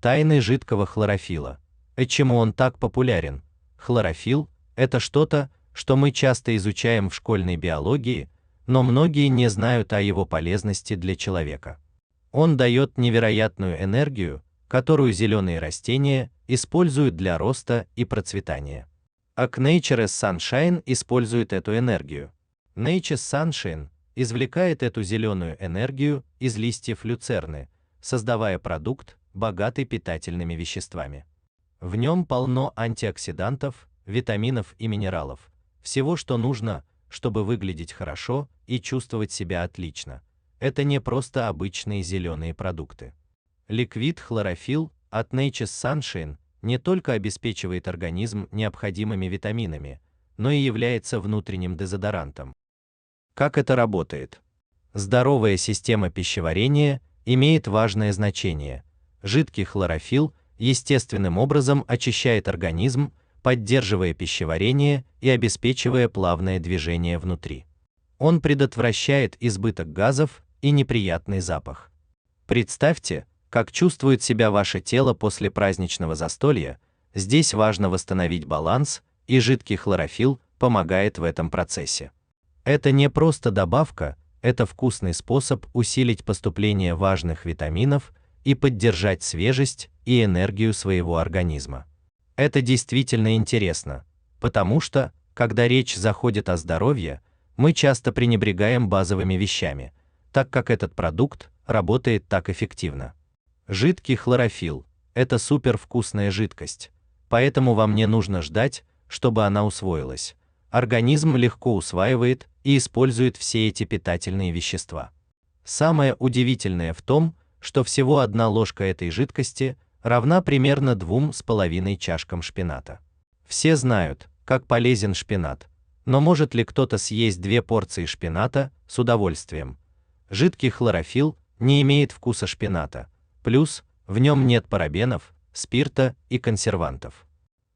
Тайны жидкого хлорофилла. Чему он так популярен? Хлорофилл – это что-то, что мы часто изучаем в школьной биологии, но многие не знают о его полезности для человека. Он дает невероятную энергию, которую зеленые растения используют для роста и процветания. Nature's Sunshine использует эту энергию. Nature's Sunshine извлекает эту зеленую энергию из листьев люцерны, создавая продукт, богатый питательными веществами. В нем полно антиоксидантов, витаминов и минералов, всего, что нужно, чтобы выглядеть хорошо и чувствовать себя отлично. Это не просто обычные зеленые продукты. Liquid Chlorophyll от Nature's Sunshine не только обеспечивает организм необходимыми витаминами, но и является внутренним дезодорантом. Как это работает? Здоровая система пищеварения имеет важное значение. Жидкий хлорофилл естественным образом очищает организм, поддерживая пищеварение и обеспечивая плавное движение внутри. Он предотвращает избыток газов и неприятный запах. Представьте, как чувствует себя ваше тело после праздничного застолья. Здесь важно восстановить баланс, и жидкий хлорофилл помогает в этом процессе. Это не просто добавка, это вкусный способ усилить поступление важных витаминов и поддержать свежесть и энергию своего организма. Это действительно интересно, потому что, когда речь заходит о здоровье, мы часто пренебрегаем базовыми вещами, так как этот продукт работает так эффективно. Жидкий хлорофилл – это супервкусная жидкость, поэтому вам не нужно ждать, чтобы она усвоилась. Организм легко усваивает и использует все эти питательные вещества. Самое удивительное в том, что всего 1 ложка этой жидкости равна примерно 2,5 чашкам шпината. Все знают, как полезен шпинат, но может ли кто-то съесть 2 порции шпината с удовольствием? Жидкий хлорофилл не имеет вкуса шпината, плюс в нем нет парабенов, спирта и консервантов.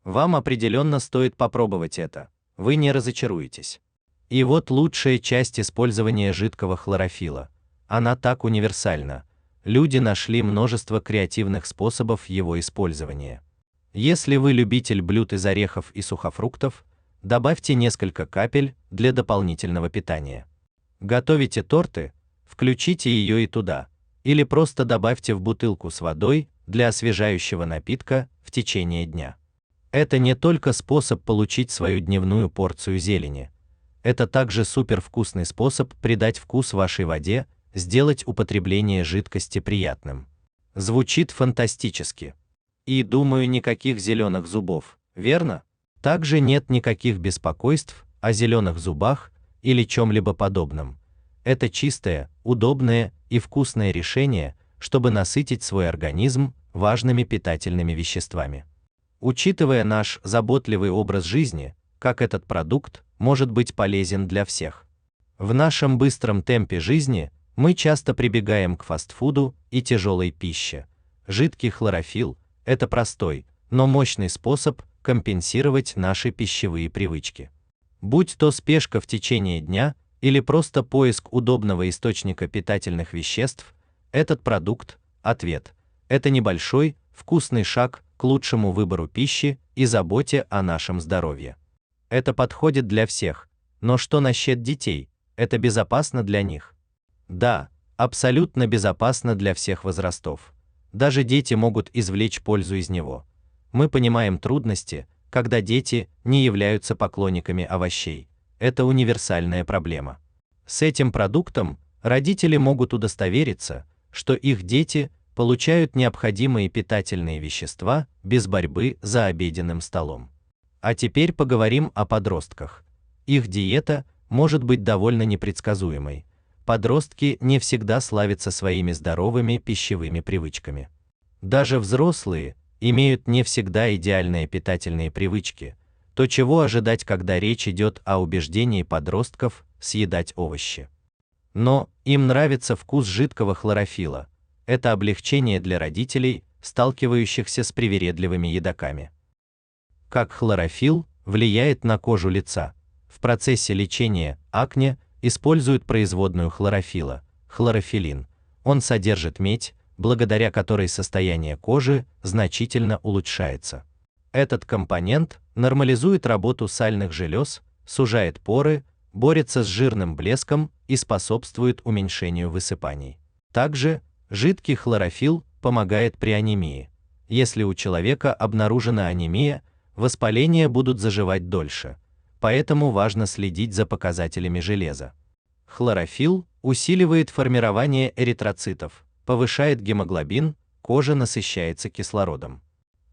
Вам определенно стоит попробовать это, вы не разочаруетесь. И вот лучшая часть использования жидкого хлорофилла. Она так универсальна. Люди нашли множество креативных способов его использования. Если вы любитель блюд из орехов и сухофруктов, добавьте несколько капель для дополнительного питания. Готовите торты, включите ее и туда, или просто добавьте в бутылку с водой для освежающего напитка в течение дня. Это не только способ получить свою дневную порцию зелени. Это также супервкусный способ придать вкус вашей воде, сделать употребление жидкости приятным. Звучит фантастически. И, думаю, никаких зеленых зубов, верно? Также нет никаких беспокойств о зеленых зубах или чем-либо подобном. Это чистое, удобное и вкусное решение, чтобы насытить свой организм важными питательными веществами. Учитывая наш заботливый образ жизни, как этот продукт может быть полезен для всех. В нашем быстром темпе жизни мы часто прибегаем к фастфуду и тяжелой пище. Жидкий хлорофилл – это простой, но мощный способ компенсировать наши пищевые привычки. Будь то спешка в течение дня или просто поиск удобного источника питательных веществ, этот продукт – ответ. Это небольшой, вкусный шаг к лучшему выбору пищи и заботе о нашем здоровье. Это подходит для всех, но что насчет детей? Это безопасно для них? Да, абсолютно безопасно для всех возрастов. Даже дети могут извлечь пользу из него. Мы понимаем трудности, когда дети не являются поклонниками овощей. Это универсальная проблема. С этим продуктом родители могут удостовериться, что их дети получают необходимые питательные вещества без борьбы за обеденным столом. А теперь поговорим о подростках. Их диета может быть довольно непредсказуемой. Подростки не всегда славятся своими здоровыми пищевыми привычками. Даже взрослые имеют не всегда идеальные питательные привычки. То, чего ожидать, когда речь идет о убеждении подростков съедать овощи. Но им нравится вкус жидкого хлорофилла. Это облегчение для родителей, сталкивающихся с привередливыми едоками. Как хлорофилл влияет на кожу лица? В процессе лечения акне используют производную хлорофилла – хлорофиллин. Он содержит медь, благодаря которой состояние кожи значительно улучшается. Этот компонент нормализует работу сальных желез, сужает поры, борется с жирным блеском и способствует уменьшению высыпаний. Также жидкий хлорофилл помогает при анемии. Если у человека обнаружена анемия, воспаления будут заживать дольше, поэтому важно следить за показателями железа. Хлорофилл усиливает формирование эритроцитов, повышает гемоглобин, кожа насыщается кислородом.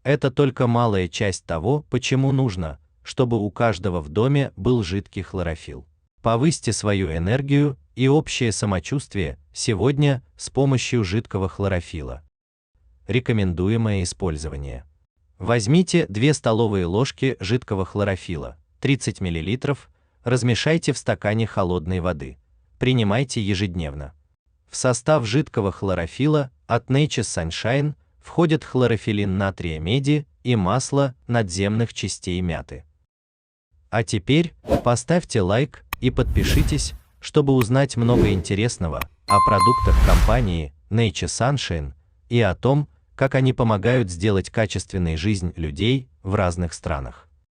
Это только малая часть того, почему нужно, чтобы у каждого в доме был жидкий хлорофилл. Повысьте свою энергию и общее самочувствие сегодня с помощью жидкого хлорофилла. Рекомендуемое использование. Возьмите 2 столовые ложки жидкого хлорофилла, 30 мл, размешайте в стакане холодной воды. Принимайте ежедневно. В состав жидкого хлорофилла от Nature's Sunshine входят хлорофиллин натрия меди и масло надземных частей мяты. А теперь поставьте лайк и подпишитесь, чтобы узнать много интересного о продуктах компании Nature's Sunshine и о том, как они помогают сделать качественной жизнь людей в разных странах.